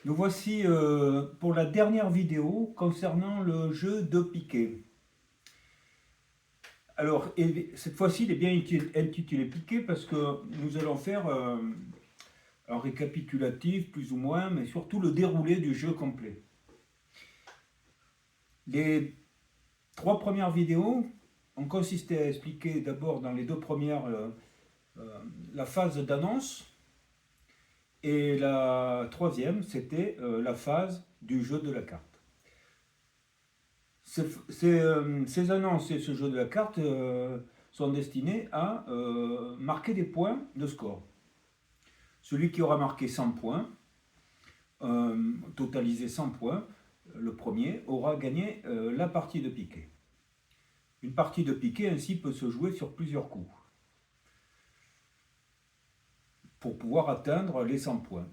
Nous voici pour la dernière vidéo concernant le jeu de piquet. Alors, cette fois-ci, il est bien intitulé piquet parce que nous allons faire un récapitulatif, plus ou moins, mais surtout le déroulé du jeu complet. Les trois premières vidéos ont consisté à expliquer d'abord dans les deux premières la phase d'annonce et la troisième, c'était la phase du jeu de la carte. Ces annonces et ce jeu de la carte sont destinés à marquer des points de score. Celui qui aura marqué 100 points, totalisé 100 points, le premier aura gagné la partie de piquet. Une partie de piquet ainsi peut se jouer sur plusieurs coups pour pouvoir atteindre les 100 points.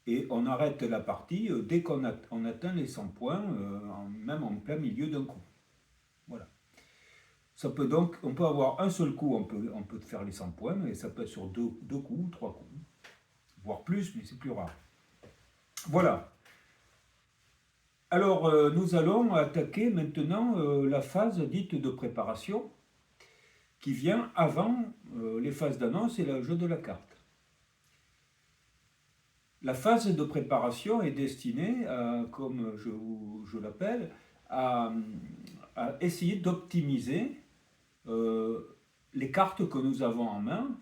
Et on arrête la partie dès qu'on atteint les 100 points, même en plein milieu d'un coup. Voilà. Ça peut donc, on peut avoir un seul coup, on peut faire les 100 points, mais ça peut être sur deux coups, trois coups, voire plus, mais c'est plus rare. Voilà. Alors, nous allons attaquer maintenant la phase dite de préparation, qui vient avant les phases d'annonce et le jeu de la carte. La phase de préparation est destinée, comme je l'appelle, à, à essayer d'optimiser les cartes que nous avons en main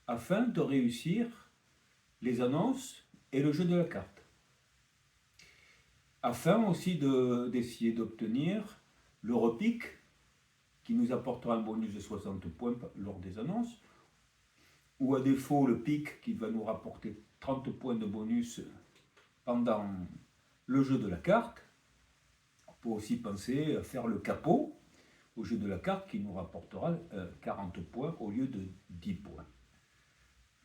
afin de réussir les annonces et le jeu de la carte. Afin aussi d'essayer d'obtenir le repique qui nous apportera un bonus de 60 points lors des annonces, ou à défaut le pic qui va nous rapporter 30 points de bonus pendant le jeu de la carte. On peut aussi penser à faire le capot au jeu de la carte qui nous rapportera 40 points au lieu de 10 points.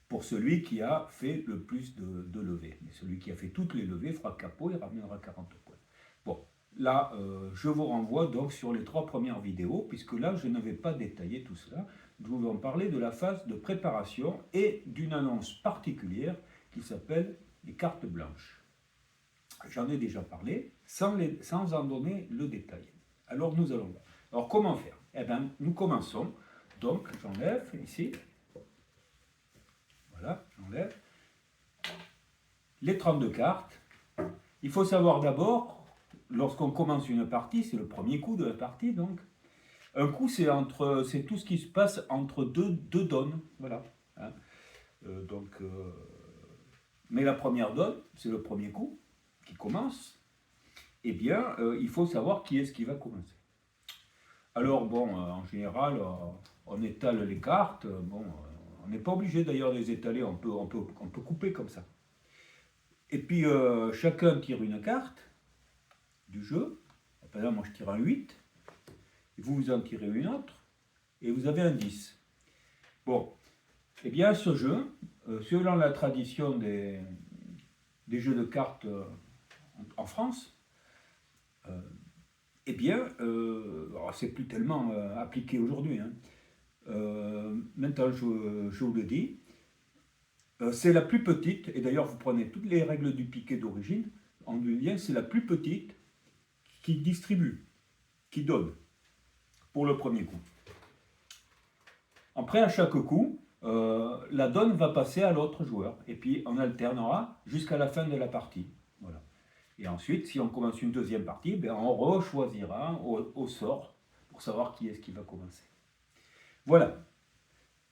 Pour celui qui a fait le plus de levées. Mais celui qui a fait toutes les levées fera capot et ramènera 40 points. Bon, là, je vous renvoie donc sur les trois premières vidéos, puisque là, je ne vais pas détailler tout cela. Nous allons parler de la phase de préparation et d'une annonce particulière qui s'appelle les cartes blanches. J'en ai déjà parlé, sans en donner le détail. Alors, nous allons voir. Alors, comment faire? Eh bien, nous commençons. Donc, j'enlève ici. Voilà, j'enlève les 32 cartes. Il faut savoir d'abord, lorsqu'on commence une partie, c'est le premier coup de la partie, donc. Un coup, c'est tout ce qui se passe entre deux donnes. Voilà. Hein. Donc, mais la première donne, c'est le premier coup qui commence. Eh bien, il faut savoir qui est-ce qui va commencer. Alors, bon, en général, on étale les cartes. Bon, on n'est pas obligé d'ailleurs de les étaler, on peut couper comme ça. Et puis, chacun tire une carte du jeu. Par exemple, moi je tire un 8, et vous en tirez une autre, et vous avez un 10. Bon, eh bien, ce jeu, selon la tradition des jeux de cartes en France, eh bien, c'est plus tellement appliqué aujourd'hui. Hein. Maintenant, je vous le dis, c'est la plus petite, et d'ailleurs, vous prenez toutes les règles du piquet d'origine, en lien, c'est la plus petite qui distribue, qui donne pour le premier coup. Après, à chaque coup, la donne va passer à l'autre joueur. Et puis, on alternera jusqu'à la fin de la partie. Voilà. Et ensuite, si on commence une deuxième partie, ben, on rechoisira au sort pour savoir qui est-ce qui va commencer. Voilà.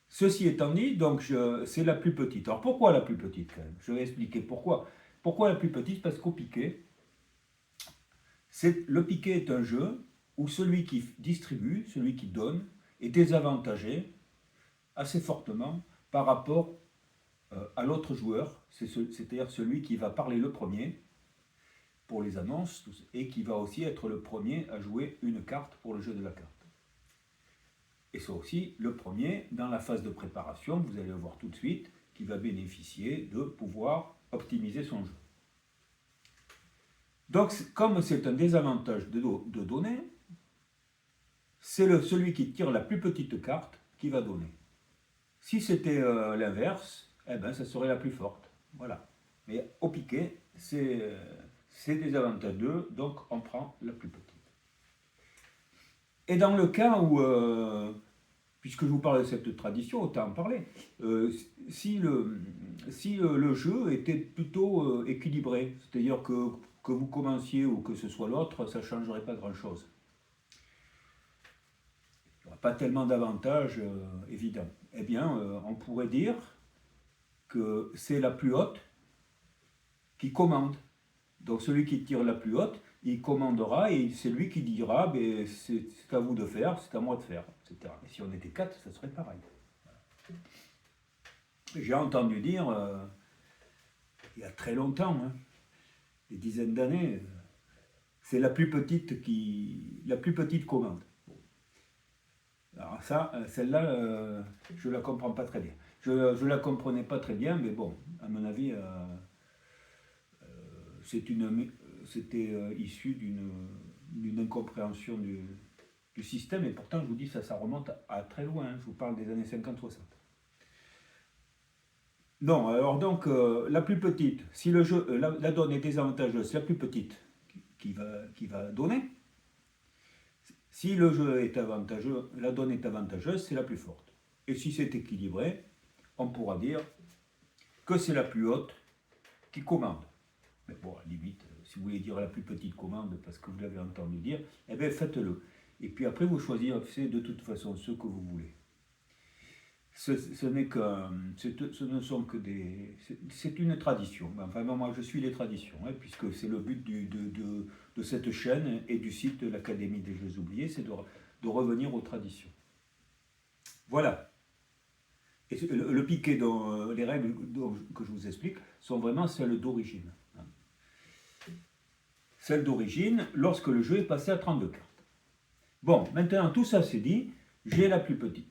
Ceci étant dit, donc c'est la plus petite. Alors pourquoi la plus petite quand même? Je vais expliquer pourquoi. Pourquoi la plus petite? Parce qu'au piquet, le piquet est un jeu où celui qui distribue, celui qui donne, est désavantagé assez fortement par rapport à l'autre joueur, c'est-à-dire celui qui va parler le premier pour les annonces et qui va aussi être le premier à jouer une carte pour le jeu de la carte. Et c'est aussi le premier dans la phase de préparation, vous allez le voir tout de suite, qui va bénéficier de pouvoir optimiser son jeu. Donc, comme c'est un désavantage de donner, c'est celui qui tire la plus petite carte qui va donner. Si c'était l'inverse, eh ben, ça serait la plus forte. Voilà. Mais au piquet, c'est désavantageux, donc on prend la plus petite. Et dans le cas où, puisque je vous parle de cette tradition, autant en parler, si le jeu était plutôt équilibré, c'est-à-dire que vous commenciez ou que ce soit l'autre, ça ne changerait pas grand-chose. Il n'y aura pas tellement d'avantages évidents. Eh bien, on pourrait dire que c'est la plus haute qui commande. Donc celui qui tire la plus haute, il commandera et c'est lui qui dira ben, c'est à vous de faire, c'est à moi de faire, etc. Et si on était 4, ça serait pareil. Voilà. J'ai entendu dire, il y a très longtemps, hein, des dizaines d'années, c'est la plus petite commande. Alors ça, celle-là, je ne la comprends pas très bien. Je ne la comprenais pas très bien, mais bon, à mon avis, c'était issu d'une incompréhension du système, et pourtant, je vous dis, ça remonte à très loin, hein, je vous parle des années 50-60. Non, alors donc, la plus petite, si le jeu, la donne est désavantageuse, c'est la plus petite qui va donner. Si le jeu est avantageux, la donne est avantageuse, c'est la plus forte. Et si c'est équilibré, on pourra dire que c'est la plus haute qui commande. Mais bon, à la limite, si vous voulez dire la plus petite commande parce que vous l'avez entendu dire, eh bien faites-le. Et puis après, vous choisissez de toute façon ce que vous voulez. Ce ne sont que des... C'est une tradition. Enfin, moi, je suis les traditions, hein, puisque c'est le but de cette chaîne et du site de l'Académie des Jeux Oubliés, c'est de revenir aux traditions. Voilà. Et le piquet, les règles que je vous explique, sont vraiment celles d'origine. Celles d'origine, lorsque le jeu est passé à 32 cartes. Bon, maintenant, tout ça c'est dit. J'ai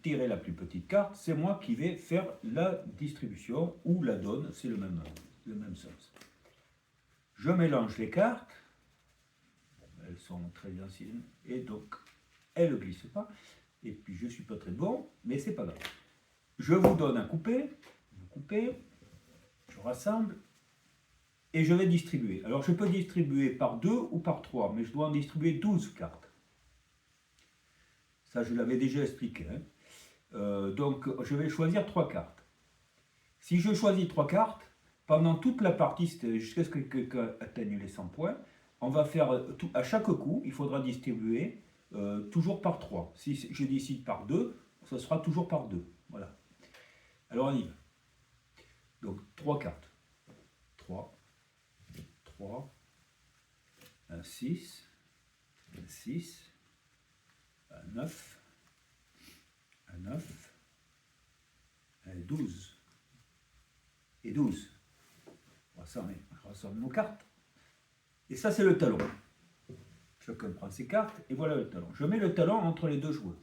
tiré la plus petite carte, c'est moi qui vais faire la distribution ou la donne, c'est le même sens. Je mélange les cartes, elles sont très anciennes, et donc elles ne glissent pas, et puis je ne suis pas très bon, mais c'est pas grave. Je vous donne un coupé, vous coupez, je rassemble, et je vais distribuer. Alors je peux distribuer par 2 ou par 3, mais je dois en distribuer 12 cartes. Ça, je l'avais déjà expliqué. Hein. Donc, je vais choisir 3 cartes. Si je choisis 3 cartes, pendant toute la partie, jusqu'à ce que quelqu'un atteigne les 100 points, on va faire, à chaque coup, il faudra distribuer toujours par 3. Si je décide par 2, ce sera toujours par 2. Voilà. Alors, on y va. Donc, 3 cartes. 3, 3, un 6, un 6, un 9, un 9, un 12 et 12. On rassemble nos cartes. Et ça, c'est le talon. Chacun prend ses cartes et voilà le talon. Je mets le talon entre les deux joueurs.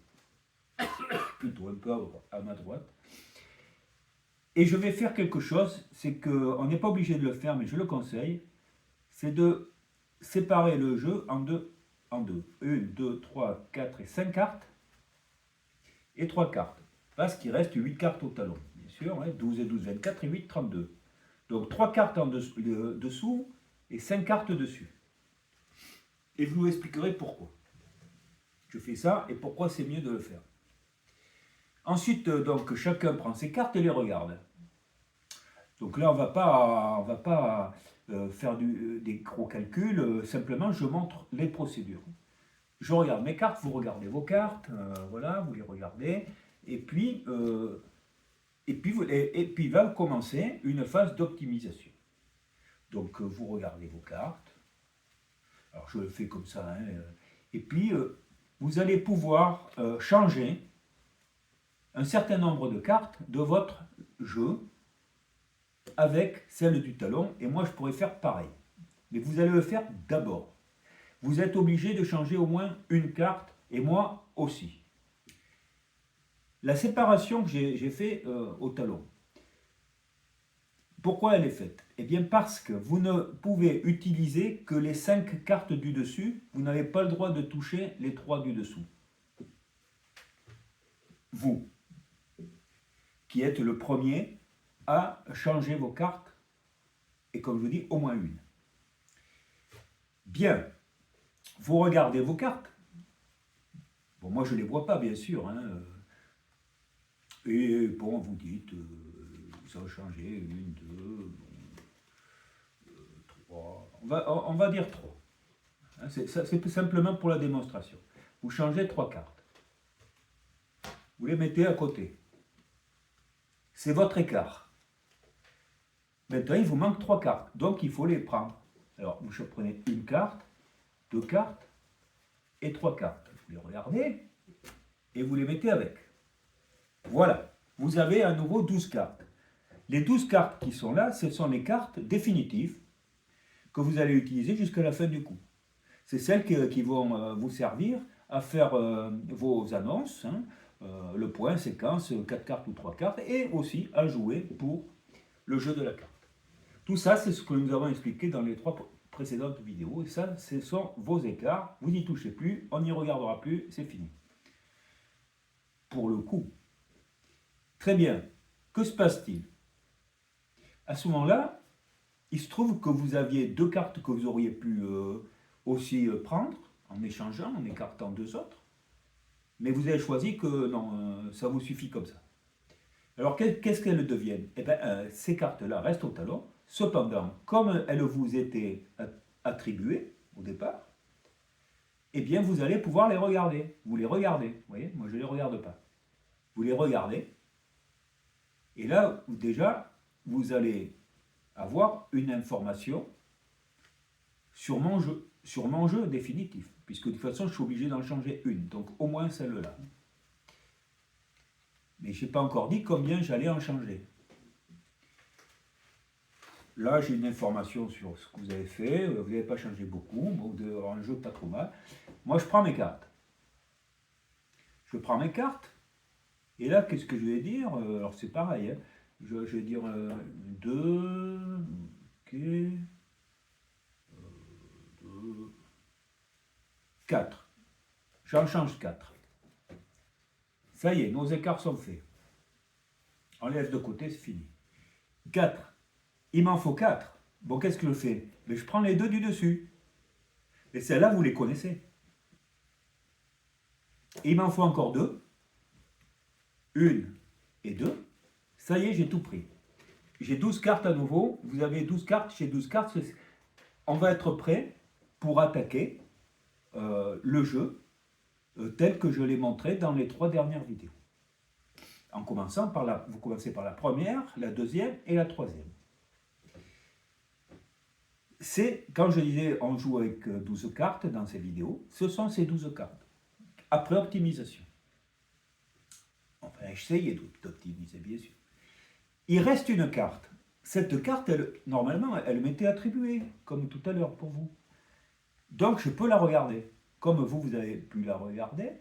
Plutôt un peu à ma droite. Et je vais faire quelque chose, c'est qu'on n'est pas obligé de le faire, mais je le conseille, c'est de séparer le jeu en deux. 1, 2, 3, 4 et 5 cartes. Et 3 cartes. Parce qu'il reste 8 cartes au talon. Bien sûr, hein, 12 et 12, 24 et 8, 32. Donc 3 cartes en dessous et 5 cartes dessus. Et je vous expliquerai pourquoi. Je fais ça et pourquoi c'est mieux de le faire. Ensuite, donc, chacun prend ses cartes et les regarde. Donc là, on va pas faire des gros calculs. Simplement, je montre les procédures. Je regarde mes cartes, vous regardez vos cartes, voilà, vous les regardez, et puis va commencer une phase d'optimisation. Donc vous regardez vos cartes, alors je le fais comme ça, hein, et puis vous allez pouvoir changer un certain nombre de cartes de votre jeu avec celle du talon, et moi je pourrais faire pareil. Mais vous allez le faire d'abord. Vous êtes obligé de changer au moins une carte, et moi aussi. La séparation que j'ai faite au talon, pourquoi elle est faite? Eh bien parce que vous ne pouvez utiliser que les 5 cartes du dessus, vous n'avez pas le droit de toucher les 3 du dessous. Vous, qui êtes le premier à changer vos cartes, et comme je vous dis, au moins une. Bien, vous regardez vos cartes. Bon, moi je ne les vois pas, bien sûr. Hein. Et bon, vous dites, ça va changer, une, deux, trois. On va dire trois. Hein, c'est simplement pour la démonstration. Vous changez trois cartes. Vous les mettez à côté. C'est votre écart. Maintenant, il vous manque trois cartes. Donc, il faut les prendre. Alors, vous prenez une carte, deux cartes et trois cartes. Vous les regardez et vous les mettez avec. Voilà. Vous avez à nouveau 12 cartes. Les 12 cartes qui sont là, ce sont les cartes définitives que vous allez utiliser jusqu'à la fin du coup. C'est celles qui vont vous servir à faire vos annonces, hein, le point, séquence, 4 cartes ou 3 cartes, et aussi à jouer pour le jeu de la carte. Tout ça, c'est ce que nous avons expliqué dans les 3 précédentes vidéos, et ça, ce sont vos écarts, vous n'y touchez plus, on n'y regardera plus, c'est fini. Pour le coup. Très bien, que se passe-t-il? À ce moment-là, il se trouve que vous aviez 2 cartes que vous auriez pu aussi prendre, en échangeant, en écartant 2 autres, mais vous avez choisi que non, ça vous suffit comme ça. Alors qu'est-ce qu'elles deviennent? Eh bien, ces cartes-là restent au talon. Cependant, comme elles vous étaient attribuées au départ, eh bien, vous allez pouvoir les regarder. Vous les regardez. Vous voyez, moi, je ne les regarde pas. Vous les regardez. Et là, déjà, vous allez avoir une information sur mon jeu définitif. Puisque de toute façon, je suis obligé d'en changer une. Donc, au moins celle-là. Mais je n'ai pas encore dit combien j'allais en changer. Là, j'ai une information sur ce que vous avez fait. Vous n'avez pas changé beaucoup. Bon, un jeu pas trop mal. Moi, je prends mes cartes. Je prends mes cartes. Et là, qu'est-ce que je vais dire? Alors, c'est pareil. Hein. Je vais dire 2. Ok. 4. J'en change 4. Ça y est, nos écarts sont faits. On les laisse de côté, c'est fini. 4. Il m'en faut 4. Bon, qu'est-ce que je fais? Mais je prends les 2 du dessus. Et celles-là, vous les connaissez. Il m'en faut encore 2. 1 et 2. Ça y est, j'ai tout pris. J'ai 12 cartes à nouveau. Vous avez 12 cartes. J'ai 12 cartes. On va être prêt pour attaquer le jeu tel que je l'ai montré dans les 3 dernières vidéos. En commençant par vous commencez par la première, la deuxième et la troisième. C'est, quand je disais on joue avec 12 cartes dans ces vidéos, ce sont ces 12 cartes. Après optimisation. Enfin, essayez d'optimiser, bien sûr. Il reste une carte. Cette carte, normalement, elle m'était attribuée, comme tout à l'heure pour vous. Donc, je peux la regarder. Comme vous avez pu la regarder,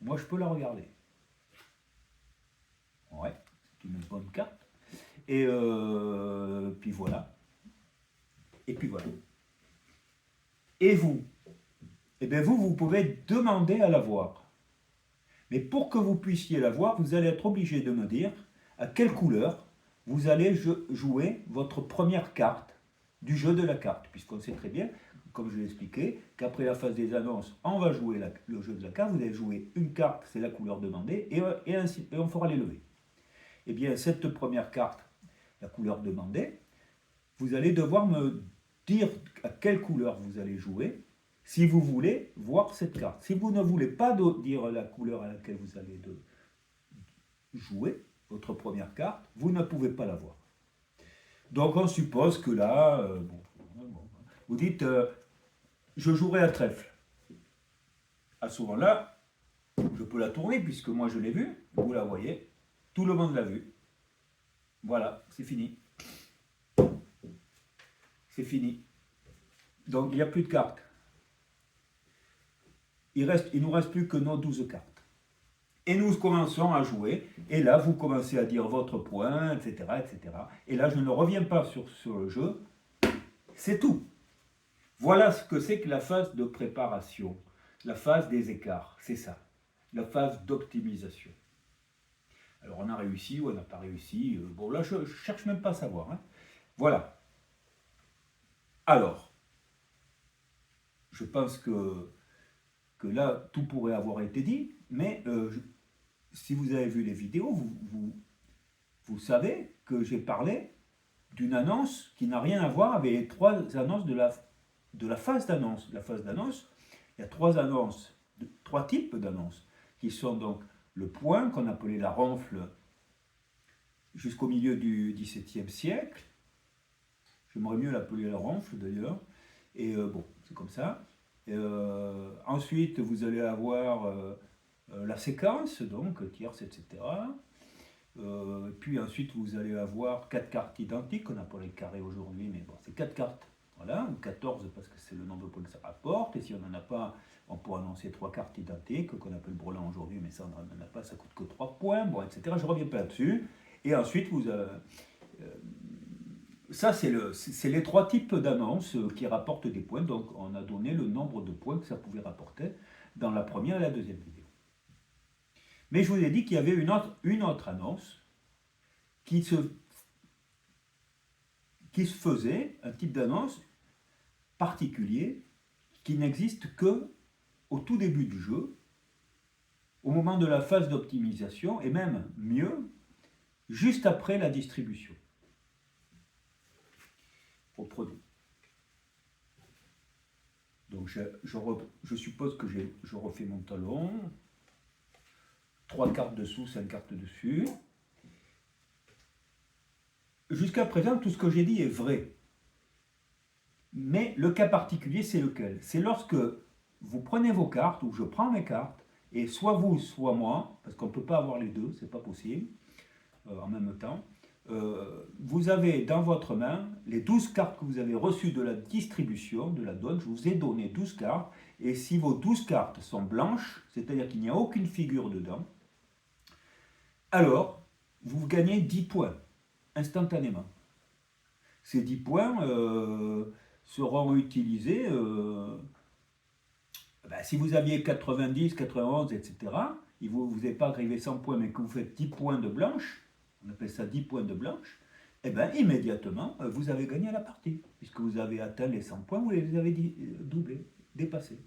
moi, je peux la regarder. Ouais, c'est une bonne carte. Et puis voilà. Et puis voilà. Et vous? Eh bien, vous pouvez demander à la voir. Mais pour que vous puissiez la voir, vous allez être obligé de me dire à quelle couleur vous allez jouer votre première carte du jeu de la carte. Puisqu'on sait très bien, comme je l'ai expliqué, qu'après la phase des annonces, on va jouer le jeu de la carte. Vous allez jouer une carte, c'est la couleur demandée, et on fera les levées. Eh bien, cette première carte, la couleur demandée, vous allez devoir me dire à quelle couleur vous allez jouer si vous voulez voir cette carte. Si vous ne voulez pas dire la couleur à laquelle vous allez jouer votre première carte, vous ne pouvez pas la voir. Donc on suppose que là, vous dites je jouerai à trèfle. À ce moment-là, je peux la tourner puisque moi je l'ai vue, vous la voyez, tout le monde l'a vue. Voilà, c'est fini. C'est fini. Donc il n'y a plus de cartes. Il ne nous reste plus que nos 12 cartes. Et nous commençons à jouer, et là vous commencez à dire votre point, etc. etc. Et là je ne reviens pas sur le jeu, c'est tout. Voilà ce que c'est que la phase de préparation, la phase des écarts, c'est ça, la phase d'optimisation. Alors on a réussi ou on n'a pas réussi, bon là je ne cherche même pas à savoir. Hein. Voilà. Alors, je pense que là, tout pourrait avoir été dit, mais si vous avez vu les vidéos, vous savez que j'ai parlé d'une annonce qui n'a rien à voir avec les trois annonces de la phase d'annonce. La phase d'annonce, il y a trois types d'annonces, qui sont donc le point, qu'on appelait la ronfle jusqu'au milieu du XVIIe siècle. J'aimerais mieux l'appeler la ronfle d'ailleurs. Et bon, c'est comme ça. Ensuite, vous allez avoir la séquence, donc tierce, etc. Puis ensuite, vous allez avoir 4 cartes identiques, qu'on appelle les carrés aujourd'hui, mais bon, c'est 4 cartes, voilà, ou 14 parce que c'est le nombre de points que ça rapporte, et si on n'en a pas, on peut annoncer 3 cartes identiques, qu'on appelle brelan aujourd'hui, mais ça, on n'en a pas, ça coûte que 3 points, bon, etc. Je ne reviens pas là-dessus. Et ensuite, ça, c'est les 3 types d'annonces qui rapportent des points, donc on a donné le nombre de points que ça pouvait rapporter dans la première et la deuxième vidéo. Mais je vous ai dit qu'il y avait une autre annonce qui se faisait, un type d'annonce particulier qui n'existe que au tout début du jeu, au moment de la phase d'optimisation, et même mieux, juste après la distribution au produit. Donc je suppose que je refais mon talon. 3 cartes dessous, 5 cartes dessus. Jusqu'à présent, tout ce que j'ai dit est vrai. Mais le cas particulier, c'est lequel? C'est lorsque vous prenez vos cartes, ou je prends mes cartes, et soit vous, soit moi, parce qu'on ne peut pas avoir les deux, c'est pas possible, en même temps, vous avez dans votre main les 12 cartes que vous avez reçues de la distribution, de la donne. Je vous ai donné 12 cartes, et si vos 12 cartes sont blanches, c'est-à-dire qu'il n'y a aucune figure dedans, alors vous gagnez 10 points instantanément. Ces 10 points seront utilisés, si vous aviez 90, 91, etc., et vous n'avez pas arrivé 100 points, mais que vous faites 10 points de blanche, on appelle ça 10 points de blanche, et bien immédiatement, vous avez gagné la partie, puisque vous avez atteint les 100 points, vous les avez doublés, dépassés.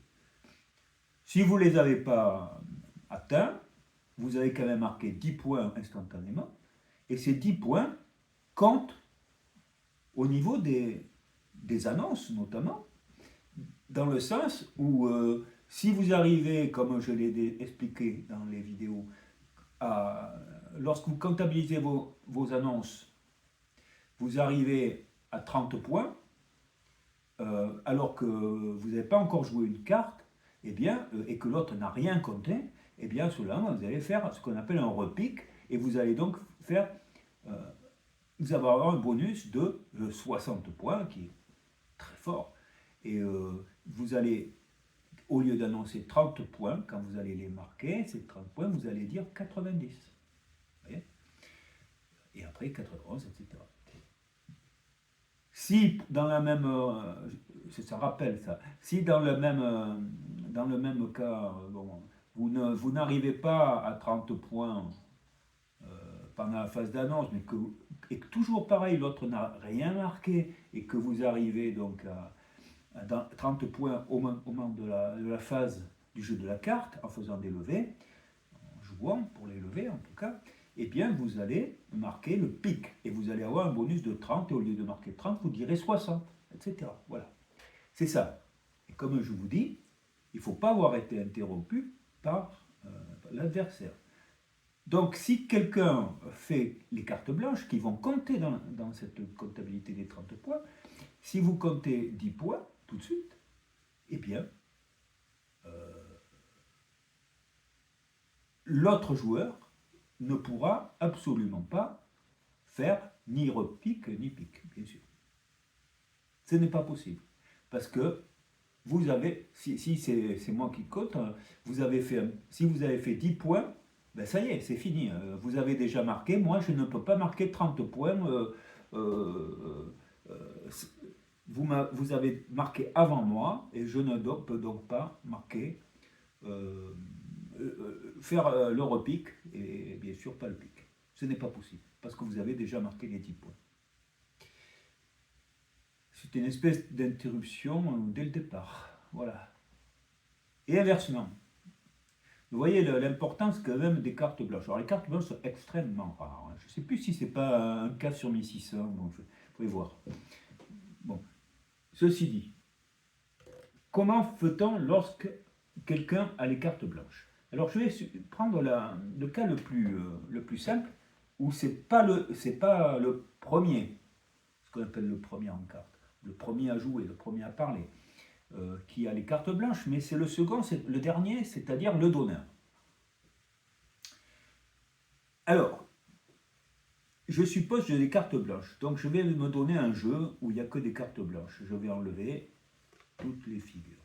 Si vous ne les avez pas atteints, vous avez quand même marqué 10 points instantanément, et ces 10 points comptent au niveau des annonces, notamment, dans le sens où si vous arrivez, comme je l'ai expliqué dans les vidéos, lorsque vous comptabilisez vos annonces, vous arrivez à 30 points, alors que vous n'avez pas encore joué une carte, eh bien, et que l'autre n'a rien compté, eh bien, cela, vous allez faire ce qu'on appelle un repique, et vous allez donc faire, vous allez avoir un bonus de 60 points, qui est très fort, et vous allez, au lieu d'annoncer 30 points, quand vous allez les marquer, ces 30 points, vous allez dire 90. Vous voyez? Et après 91, etc. Si dans la même, ça rappelle ça, si dans le même cas, bon, vous n'arrivez pas à 30 points pendant la phase d'annonce, mais et que toujours pareil, l'autre n'a rien marqué, et que vous arrivez donc à 30 points au moment de la phase du jeu de la carte, en faisant des levées, en jouant pour les lever en tout cas, eh bien vous allez marquer le pic, et vous allez avoir un bonus de 30, et au lieu de marquer 30, vous direz 60, etc. Voilà, c'est ça. Et comme je vous dis, il ne faut pas avoir été interrompu par l'adversaire. Donc si quelqu'un fait les cartes blanches, qui vont compter dans cette comptabilité des 30 points, si vous comptez 10 points tout de suite, eh bien, l'autre joueur ne pourra absolument pas faire ni repique ni pique, bien sûr. Ce n'est pas possible. Parce que vous avez, si c'est moi qui compte, si vous avez fait 10 points, ben ça y est, c'est fini. Vous avez déjà marqué, moi je ne peux pas marquer 30 points. Vous avez marqué avant moi, et je ne peux donc pas marquer, faire le repique, et bien sûr pas le pique. Ce n'est pas possible, parce que vous avez déjà marqué les 10 points. C'était une espèce d'interruption dès le départ. Voilà. Et inversement. Vous voyez l'importance quand même des cartes blanches. Alors les cartes blanches sont extrêmement rares, hein. Je ne sais plus si c'est pas un cas sur 1600, bon, vous pouvez voir. Bon, ceci dit, comment fait-on lorsque quelqu'un a les cartes blanches? Alors je vais prendre le cas le plus simple, où c'est pas le premier, ce qu'on appelle le premier en carte, le premier à jouer, le premier à parler, qui a les cartes blanches, mais c'est le second, c'est le dernier, c'est-à-dire le donneur. Alors, je suppose que j'ai des cartes blanches, donc je vais me donner un jeu où il n'y a que des cartes blanches. Je vais enlever toutes les figures.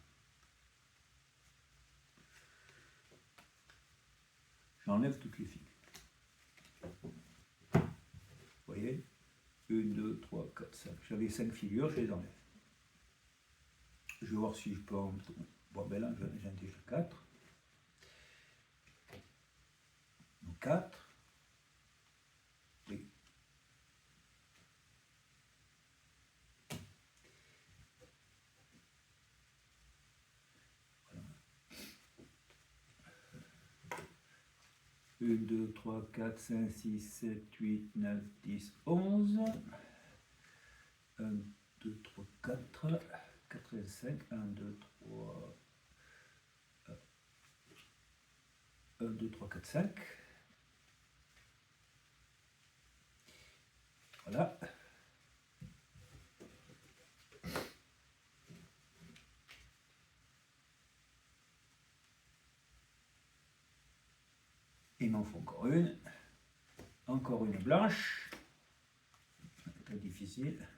J'enlève toutes les figures. Vous voyez? 1, 2, 3, 4, 5. J'avais 5 figures, je les enlève. Je vais voir si je peux en... Bon, ben là, j'en ai déjà 4. Donc 4. Oui. Voilà. 1, 2, 3, 4, 5, 6, 7, 8, 9, 10, 11. 1, 2, 3, 4. 4 et 5. 1, 2, 3... 1, 2, 3, 4, 5. Voilà. Il m'en faut encore une. Encore une blanche. Très difficile.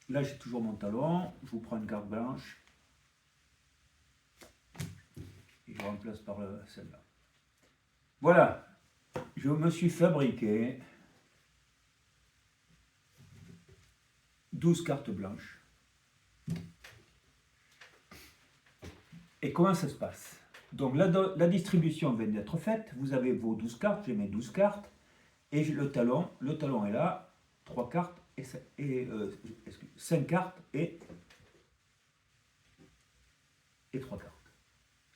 Là, j'ai toujours mon talon. Je vous prends une carte blanche. Et je remplace par celle-là. Voilà. Je me suis fabriqué 12 cartes blanches. Et comment ça se passe? Donc la distribution vient d'être faite. Vous avez vos 12 cartes, j'ai mes 12 cartes. Et le talon est là. 3 cartes et 5 cartes et 3 cartes.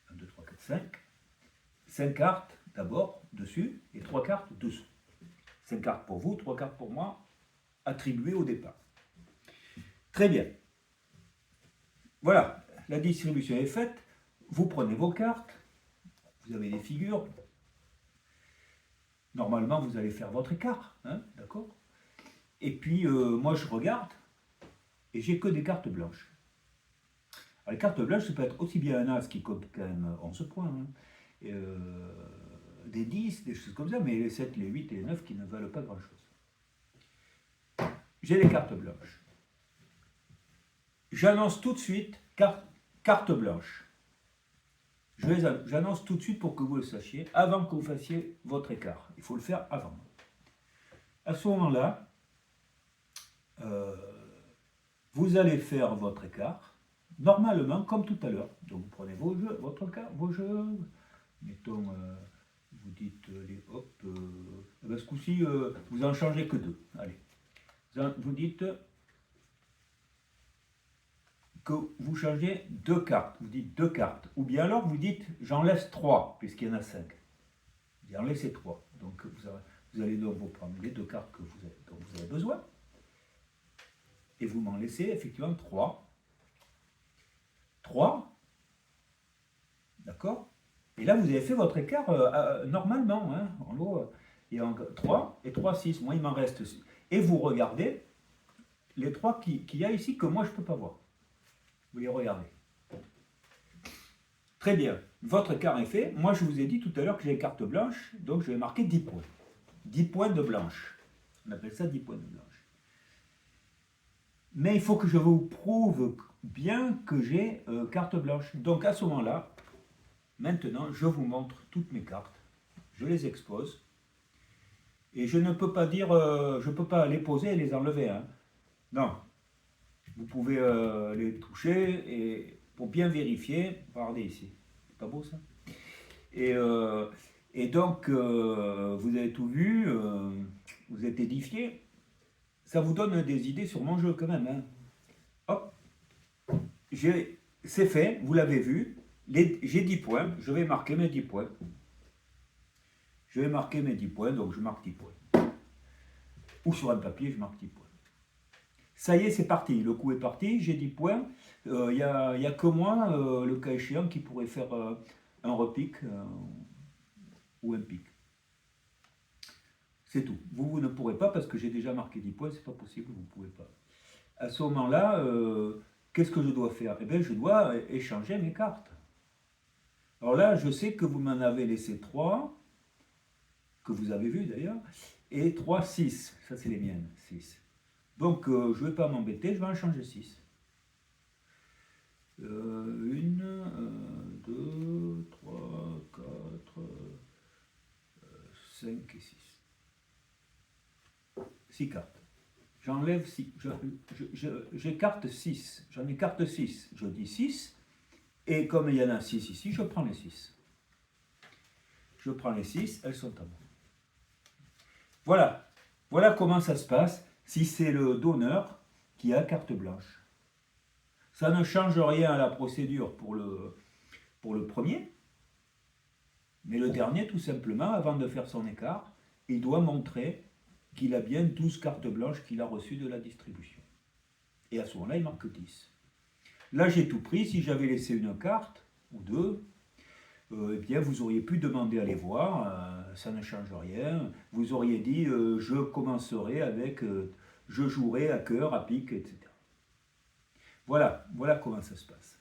1, 2, 3, 4, 5. 5 cartes d'abord dessus et 3 cartes dessous. 5 cartes pour vous, 3 cartes pour moi, attribuées au départ. Très bien. Voilà, la distribution est faite. Vous prenez vos cartes, vous avez des figures. Normalement, vous allez faire votre écart, hein, d'accord? Et puis, moi, je regarde et j'ai que des cartes blanches. Alors, les cartes blanches, ça peut être aussi bien un as qui compte quand même 11 points, hein, des 10, des choses comme ça, mais les 7, les 8 et les 9 qui ne valent pas grand-chose. J'ai les cartes blanches. J'annonce tout de suite carte blanche. J'annonce tout de suite pour que vous le sachiez, avant que vous fassiez votre écart. Il faut le faire avant. À ce moment-là, vous allez faire votre écart, normalement, comme tout à l'heure. Donc, vous prenez vos jeux, vos jeux. Mettons, vous dites, hop, ce coup-ci, vous en changez que 2. Allez. Vous dites que vous changez 2 cartes. Vous dites 2 cartes. Ou bien alors, vous dites, j'en laisse 3, puisqu'il y en a 5. Vous en laissez 3. Donc, vous allez donc vous prendre les 2 cartes dont vous avez besoin. Et vous m'en laissez effectivement 3. 3. D'accord? Et là, vous avez fait votre écart normalement. Hein, en gros, il y a 3 et 3, 6. Moi, il m'en reste. Et vous regardez les 3 qu'il y a ici que moi, je ne peux pas voir. Vous les regardez. Très bien. Votre écart est fait. Moi, je vous ai dit tout à l'heure que j'ai carte blanche. Donc, je vais marquer 10 points. 10 points de blanche. On appelle ça 10 points de blanche. Mais il faut que je vous prouve bien que j'ai carte blanche. Donc à ce moment-là, maintenant, je vous montre toutes mes cartes. Je les expose. Et je ne peux pas dire, je ne peux pas les poser et les enlever. Hein. Non. Vous pouvez les toucher et pour bien vérifier, regardez ici. C'est pas beau ça? Et donc, vous avez tout vu, vous êtes édifié. Ça vous donne des idées sur mon jeu quand même. Hein. Hop, j'ai c'est fait, vous l'avez vu. J'ai 10 points, je vais marquer mes 10 points. Je vais marquer mes 10 points, donc je marque 10 points. Ou sur un papier, je marque 10 points. Ça y est, c'est parti. Le coup est parti, j'ai 10 points. Il n'y a que moi, le cas échéant, qui pourrait faire un repique ou un pic. C'est tout. Vous ne pourrez pas parce que j'ai déjà marqué 10 points, c'est pas possible, vous ne pouvez pas. À ce moment-là, qu'est-ce que je dois faire? Eh bien, je dois échanger mes cartes. Alors là, je sais que vous m'en avez laissé 3, que vous avez vu d'ailleurs, et 3, 6. Ça, c'est les miennes, 6. Donc, je ne vais pas m'embêter, je vais en changer 6. 1, 2, 3, 4, 5 et 6. 6 cartes. J'enlève 6. J'écarte 6. J'en écarte 6. Je dis 6. Et comme il y en a 6 ici, je prends les 6. Je prends les 6, elles sont à moi. Voilà. Voilà comment ça se passe si c'est le donneur qui a carte blanche. Ça ne change rien à la procédure pour le premier. Mais le dernier, tout simplement, avant de faire son écart, il doit montrer qu'il a bien 12 cartes blanches qu'il a reçues de la distribution. Et à ce moment-là, il marque 10. Là, j'ai tout pris. Si j'avais laissé une carte, ou deux, eh bien, vous auriez pu demander à les voir. Ça ne change rien. Vous auriez dit, je commencerai avec, je jouerai à cœur, à pique, etc. Voilà, voilà comment ça se passe.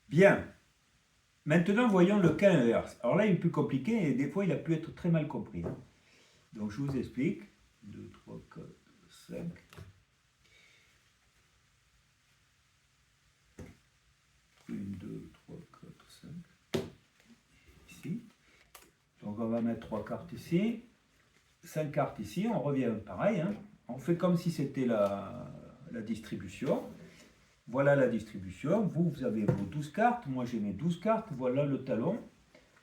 Bien. Maintenant, voyons le cas inverse. Alors là, il est plus compliqué et des fois, il a pu être très mal compris. Donc, je vous explique. 2, 3, 4, 5. 1, 2, 3, 4, 5. Ici. Donc, on va mettre 3 cartes ici. 5 cartes ici. On revient pareil. On fait comme si c'était la distribution. Voilà la distribution. Vous avez vos 12 cartes. Moi, j'ai mes 12 cartes. Voilà le talon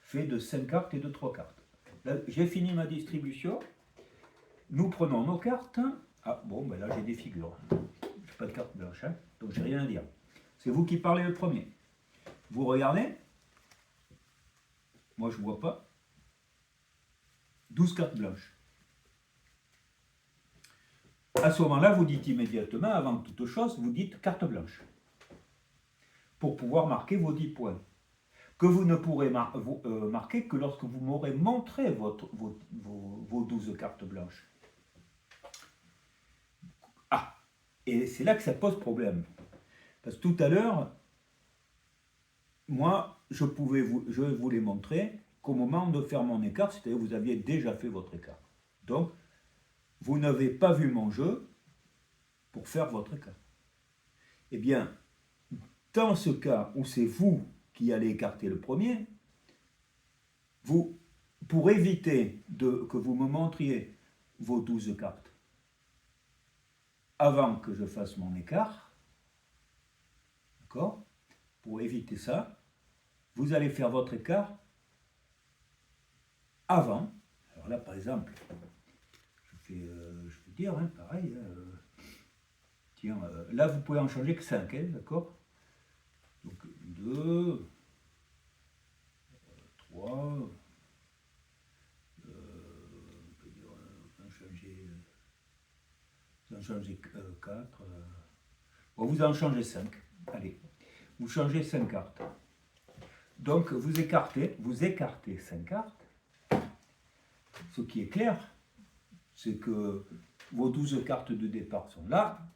fait de 5 cartes et de 3 cartes. Là, j'ai fini ma distribution. Nous prenons nos cartes. Ah, bon, ben là, j'ai des figures. Je n'ai pas de carte blanche, donc j'ai rien à dire. C'est vous qui parlez le premier. Vous regardez. Moi, je ne vois pas. 12 cartes blanches. À ce moment-là, vous dites immédiatement, avant toute chose, vous dites carte blanche. Pour pouvoir marquer vos 10 points. Que vous ne pourrez marquer que lorsque vous m'aurez montré vos 12 cartes blanches. Ah, et c'est là que ça pose problème. Parce que tout à l'heure, moi, je vous les montrer qu'au moment de faire mon écart, c'est-à-dire que vous aviez déjà fait votre écart. Donc, vous n'avez pas vu mon jeu pour faire votre écart. Eh bien, dans ce cas où c'est vous qui allez écarter le premier, pour éviter que vous me montriez vos 12 cartes avant que je fasse mon écart, d'accord? Pour éviter ça, vous allez faire votre écart avant. Alors là, par exemple, je vais dire, pareil. Tiens, là, vous pouvez en changer que 5, d'accord? Donc 2, 3, on peut dire, vous en changez 4. Bon, vous en changez 5. Allez, vous changez 5 cartes. Donc vous écartez 5 cartes. Ce qui est clair, c'est que vos 12 cartes de départ sont là.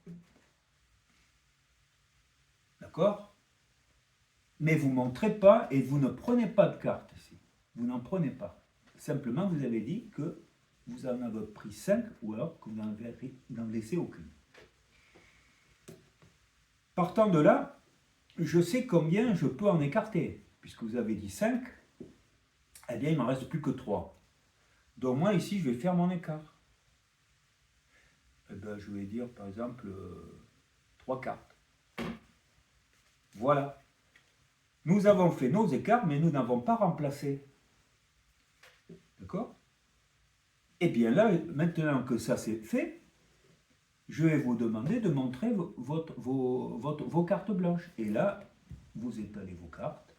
D'accord? Mais vous ne montrez pas et vous ne prenez pas de cartes ici. Vous n'en prenez pas. Simplement, vous avez dit que vous en avez pris 5 ou alors que vous n'en laissez aucune. Partant de là, je sais combien je peux en écarter. Puisque vous avez dit 5, eh bien, il ne m'en reste plus que 3. Donc moi, ici, je vais faire mon écart. Eh bien, je vais dire, par exemple, 3 cartes. Voilà. Nous avons fait nos écarts, mais nous n'avons pas remplacé. D'accord? Eh bien là, maintenant que ça c'est fait, je vais vous demander de montrer vos cartes blanches. Et là, vous étalez vos cartes.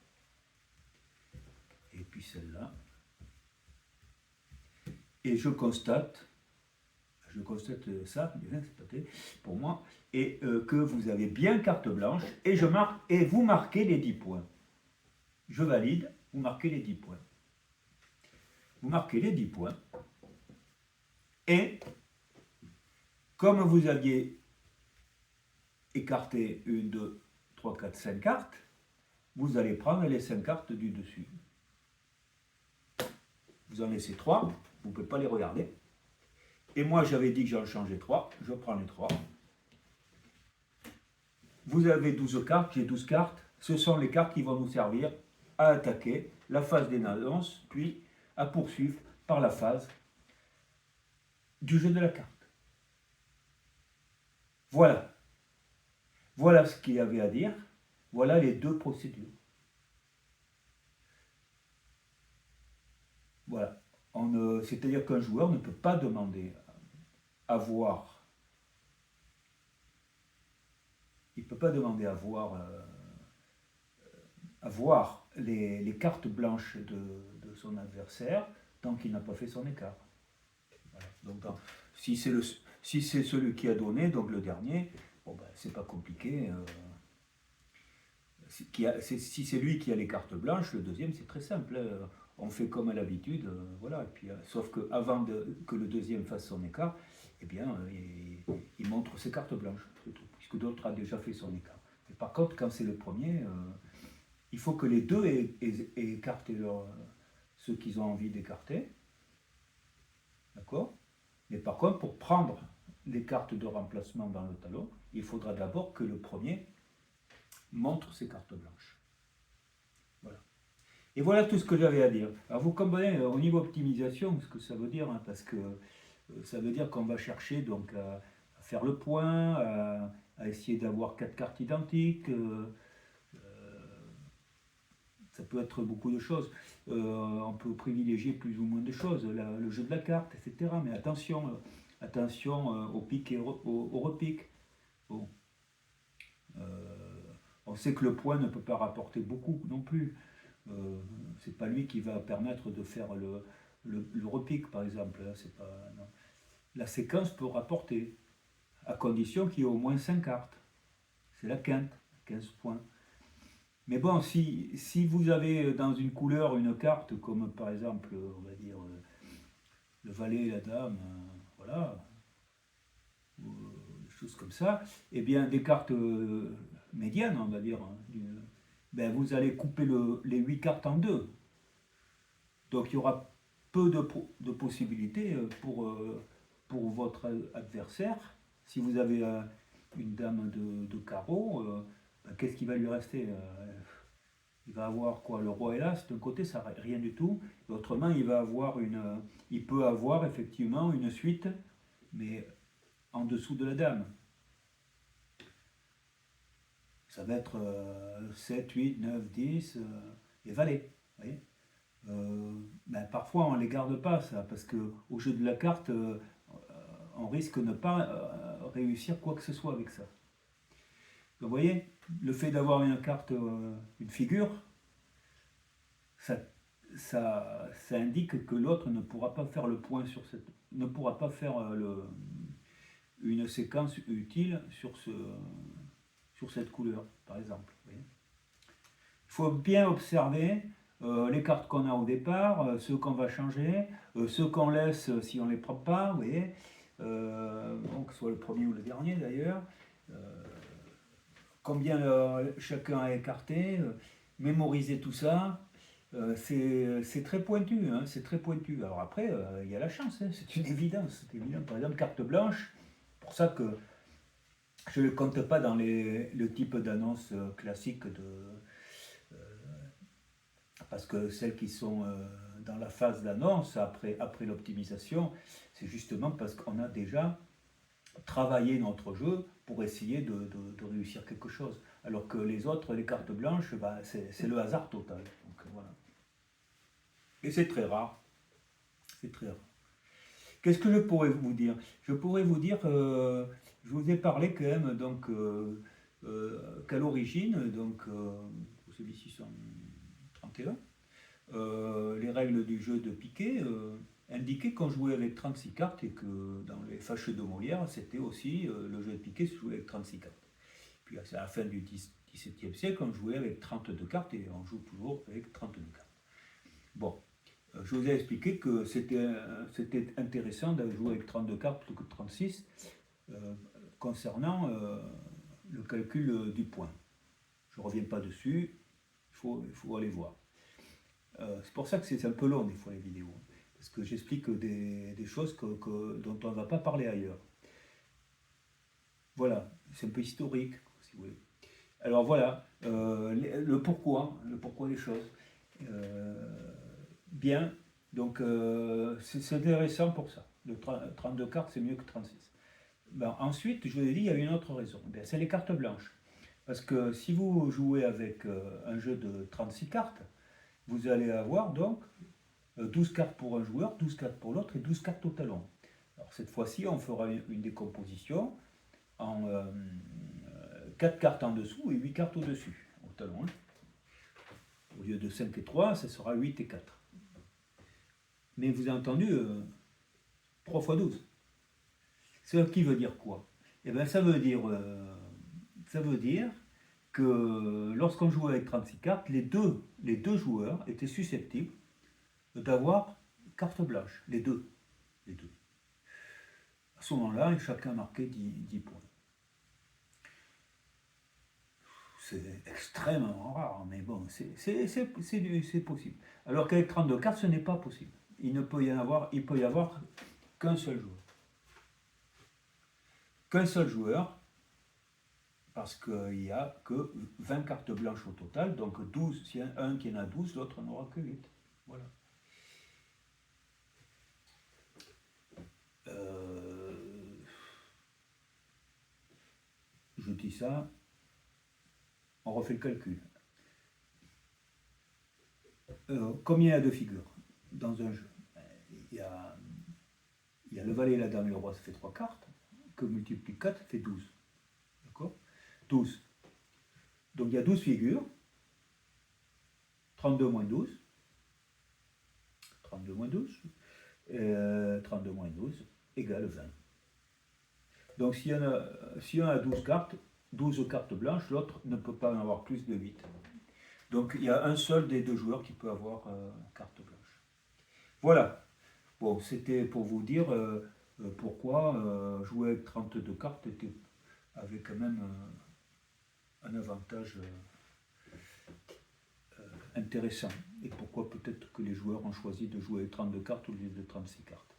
Et puis celle-là. Et je constate ça, bien, c'est pas terrible pour moi, et que vous avez bien carte blanche, et je marque, et vous marquez les 10 points. Je valide, vous marquez les 10 points. Vous marquez les 10 points, et comme vous aviez écarté 1, 2, 3, 4, 5 cartes, vous allez prendre les 5 cartes du dessus. Vous en laissez 3, vous ne pouvez pas les regarder. Et moi, j'avais dit que j'en changeais 3, je prends les 3. Vous avez 12 cartes, j'ai 12 cartes. Ce sont les cartes qui vont nous servir à attaquer la phase des annonces, puis à poursuivre par la phase du jeu de la carte. Voilà. Voilà ce qu'il y avait à dire. Voilà les deux procédures. Voilà. C'est-à-dire qu'un joueur ne peut pas demander à voir. Il ne peut pas demander à voir les cartes blanches de son adversaire tant qu'il n'a pas fait son écart. Voilà. Donc, si c'est celui qui a donné, donc le dernier, bon ben, c'est pas compliqué. Si c'est lui qui a les cartes blanches, le deuxième c'est très simple. On fait comme à l'habitude, voilà. Et puis, sauf qu'avant que le deuxième fasse son écart, eh bien, il montre ses cartes blanches, puisque d'autres a déjà fait son écart. Et par contre, quand c'est le premier, il faut que les deux aient écarté ceux qu'ils ont envie d'écarter. D'accord? Mais par contre, pour prendre les cartes de remplacement dans le tableau, il faudra d'abord que le premier montre ses cartes blanches. Voilà. Et voilà tout ce que j'avais à dire. Alors vous comprenez au niveau optimisation ce que ça veut dire, hein, parce que ça veut dire qu'on va chercher donc à faire le point, à essayer d'avoir 4 cartes identiques. Ça peut être beaucoup de choses. On peut privilégier plus ou moins de choses, le jeu de la carte, etc. Mais attention, au pic et au repic. Bon. On sait que le point ne peut pas rapporter beaucoup non plus. C'est pas lui qui va permettre de faire le repic, par exemple. Là, c'est pas, non. La séquence peut rapporter, à condition qu'il y ait au moins 5 cartes. C'est la quinte, 15 points. Mais bon, si vous avez dans une couleur une carte, comme par exemple, on va dire, le valet, la dame, voilà, ou des choses comme ça, eh bien, des cartes médianes, on va dire, hein, ben, vous allez couper les 8 cartes en deux. Donc il y aura peu de possibilités pour votre adversaire. Si vous avez une dame de carreau, ben, qu'est-ce qui va lui rester? Il va avoir quoi? Le roi et l'as, d'un côté, ça rien du tout. Autrement, il peut avoir effectivement une suite, mais en dessous de la dame. Ça va être 7, 8, 9, 10 et valet. Vous voyez, ben, parfois on ne les garde pas, ça, parce qu'au jeu de la carte, on risque de ne pas réussir quoi que ce soit avec ça. Donc, vous voyez, le fait d'avoir une carte, une figure, ça indique que l'autre ne pourra pas faire le point sur ne pourra pas faire une séquence utile sur cette couleur, par exemple. Il faut bien observer les cartes qu'on a au départ, ceux qu'on va changer, ceux qu'on laisse si on ne les prend pas, vous voyez, que ce soit le premier ou le dernier d'ailleurs, combien chacun a écarté, mémoriser tout ça, c'est très pointu, hein, c'est très pointu. Alors après, il y a la chance, hein, c'est une évidence, c'est évident. Par exemple, carte blanche, pour ça que je ne le compte pas dans le type d'annonce classique parce que celles qui sont dans la phase d'annonce après l'optimisation, c'est justement parce qu'on a déjà travaillé notre jeu pour essayer de réussir quelque chose. Alors que les autres, les cartes blanches, bah, c'est le hasard total. Donc, voilà. Et c'est très rare. C'est très rare. Qu'est-ce que je pourrais vous dire? Je pourrais vous dire je vous ai parlé quand même donc qu'à l'origine, donc c'est 1631, les règles du jeu de piquet indiquaient qu'on jouait avec 36 cartes et que dans les fâcheux de Molière, c'était aussi le jeu de piquet se jouait avec 36 cartes. Puis à la fin du XVIIe siècle, on jouait avec 32 cartes et on joue toujours avec 32 cartes. Bon, je vous ai expliqué que c'était intéressant de jouer avec 32 cartes plutôt que 36 concernant le calcul du point. Je ne reviens pas dessus, il faut aller voir. C'est pour ça que c'est un peu long des fois les vidéos, parce que j'explique des choses dont on ne va pas parler ailleurs. Voilà, c'est un peu historique, si vous voulez. Alors voilà, le pourquoi des choses. Bien, donc c'est intéressant pour ça. Le 32 cartes, c'est mieux que 36. Ben, ensuite, je vous ai dit, il y a une autre raison. Ben, c'est les cartes blanches. Parce que si vous jouez avec un jeu de 36 cartes, vous allez avoir donc 12 cartes pour un joueur, 12 cartes pour l'autre et 12 cartes au talon. Alors cette fois-ci, on fera une décomposition en 4 cartes en dessous et 8 cartes au-dessus, au talon. Au lieu de 5 et 3, ça sera 8 et 4. Mais vous avez entendu 3 fois 12. Ce qui veut dire quoi? Eh bien, ça veut dire que lorsqu'on jouait avec 36 cartes, les deux joueurs étaient susceptibles d'avoir carte blanche. Les deux. À ce moment-là, chacun marquait 10 points. C'est extrêmement rare, mais bon, c'est possible. Alors qu'avec 32 cartes, ce n'est pas possible. Il peut y avoir qu'un seul joueur. Qu'un seul joueur, parce qu'il n'y a que 20 cartes blanches au total, donc 12, s'il y en a un qui en a 12, l'autre n'aura que 8. Voilà. Je dis ça, on refait le calcul. Combien il y a de figures dans un jeu? Il y a le valet, la dame et le roi, ça fait 3 cartes, que multiplie 4, ça fait 12. D'accord? 12. Donc il y a 12 figures. 32 moins 12. 32 moins 12. 32 moins 12 égale 20. Donc si on a 12 cartes blanches, l'autre ne peut pas en avoir plus de 8. Donc il y a un seul des deux joueurs qui peut avoir carte blanche. Voilà. Bon, c'était pour vous dire pourquoi jouer avec 32 cartes avait quand même un avantage intéressant. Et pourquoi peut-être que les joueurs ont choisi de jouer avec 32 cartes au lieu de 36 cartes.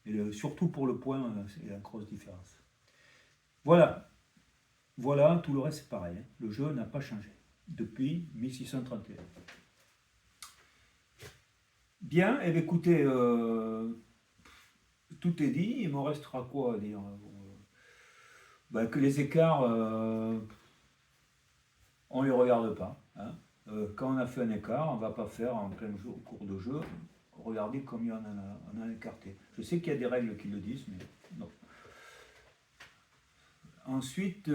Et surtout pour le point, c'est une grosse différence. Voilà, tout le reste c'est pareil. Hein. Le jeu n'a pas changé depuis 1631. Bien, et écoutez, tout est dit. Il me restera quoi à dire? Que les écarts, on ne les regarde pas. Hein. Quand on a fait un écart, on ne va pas faire en plein jour, au cours de jeu, regarder combien on a écarté. Je sais qu'il y a des règles qui le disent, mais non. Ensuite,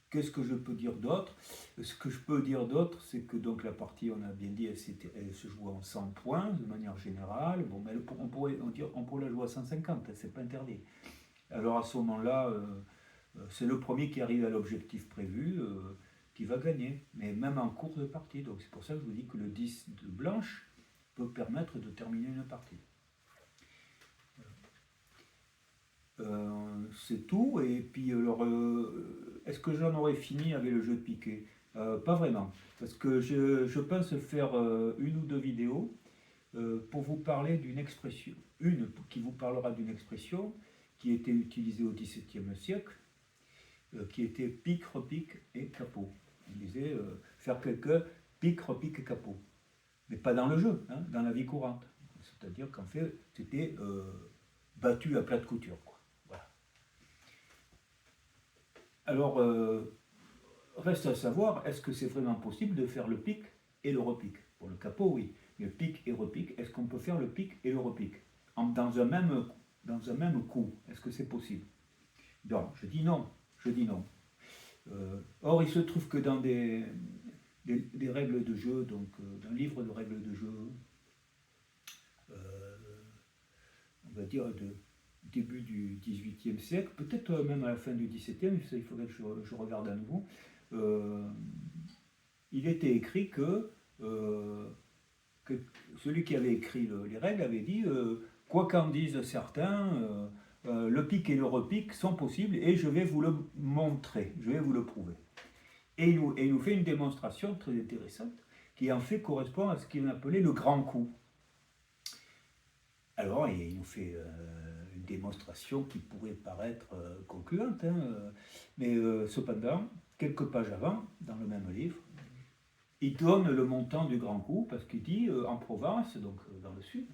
qu'est-ce que je peux dire d'autre? Ce que je peux dire d'autre, c'est que donc la partie, on a bien dit, elle se joue en 100 points de manière générale. Bon, mais on pourrait la jouer à 150, c'est pas interdit. Alors à ce moment-là, c'est le premier qui arrive à l'objectif prévu qui va gagner, mais même en cours de partie. Donc c'est pour ça que je vous dis que le 10 de blanche peut permettre de terminer une partie. C'est tout. Et puis alors, est-ce que j'en aurais fini avec le jeu de piquet? Pas vraiment, parce que je pense faire une ou deux vidéos pour vous parler d'une expression, une qui vous parlera d'une expression qui était utilisée au XVIIe siècle, qui était pique, repique et capot. On disait faire quelqu'un pique, repique et capot, mais pas dans le jeu, hein, dans la vie courante. C'est-à-dire qu'en fait, c'était battu à plat de couture, quoi. Voilà. Alors, reste à savoir, est-ce que c'est vraiment possible de faire le pique et le repique? Pour le capot, oui. Le pique et repique, est-ce qu'on peut faire le pique et le repique dans un même dans un même coup. Est-ce que c'est possible? Donc, je dis non. Or, il se trouve que dans des règles de jeu, donc d'un livre de règles de jeu, on va dire de début du XVIIIe siècle, peut-être même à la fin du XVIIe, il faudrait que je regarde à nouveau, il était écrit que celui qui avait écrit les règles avait dit quoi qu'en disent certains, le pic et le repic sont possibles et je vais vous le montrer, je vais vous le prouver. Et il nous fait une démonstration très intéressante qui en fait correspond à ce qu'il appelait le grand coup. Alors il nous fait une démonstration qui pourrait paraître concluante, hein, mais cependant, quelques pages avant, dans le même livre, il donne le montant du grand coup parce qu'il dit en Provence, donc dans le sud,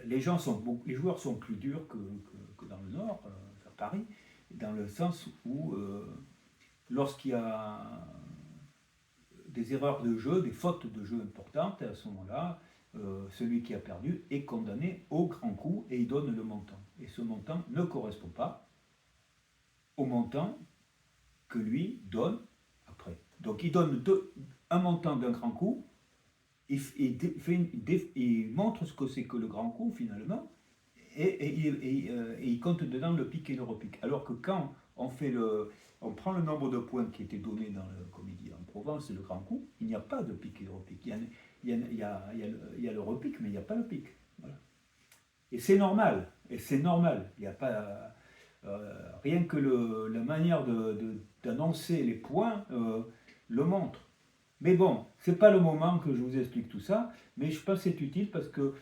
les joueurs sont plus durs que dans le nord, à Paris, dans le sens où lorsqu'il y a des erreurs de jeu, des fautes de jeu importantes, à ce moment-là, celui qui a perdu est condamné au grand coup et il donne le montant. Et ce montant ne correspond pas au montant que lui donne après. Donc il donne un montant d'un grand coup, il montre ce que c'est que le grand coup finalement, et il compte dedans le pic et le repic. Alors que quand on prend le nombre de points qui étaient donnés dans comme il dit en Provence, le grand coup, il n'y a pas de pic et de repic. Il y a le repic, mais il n'y a pas le pic. Voilà. Et c'est normal. Il n'y a pas rien que la manière d'annoncer les points le montre. Mais bon, c'est pas le moment que je vous explique tout ça, mais je pense que c'est utile parce que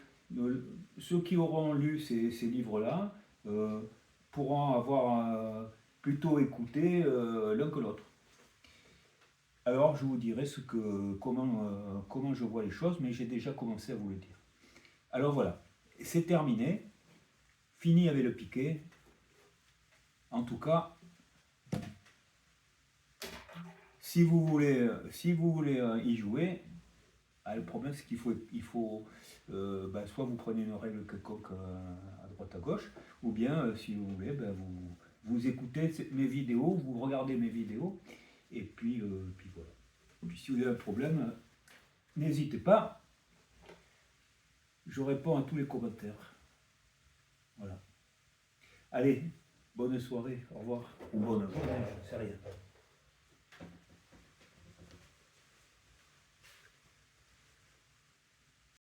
ceux qui auront lu ces livres-là pourront avoir plutôt écouté l'un que l'autre. Alors je vous dirai comment je vois les choses, mais j'ai déjà commencé à vous le dire. Alors voilà, c'est terminé, fini avec le piquet. En tout cas, si vous voulez y jouer, le problème c'est qu'il faut soit vous prenez une règle quelconque à droite à gauche, ou bien si vous voulez, vous écoutez mes vidéos, vous regardez mes vidéos, et puis voilà. Et puis si vous avez un problème, n'hésitez pas, je réponds à tous les commentaires. Voilà. Allez, bonne soirée, au revoir. Ou bonne journée, je ne sais rien.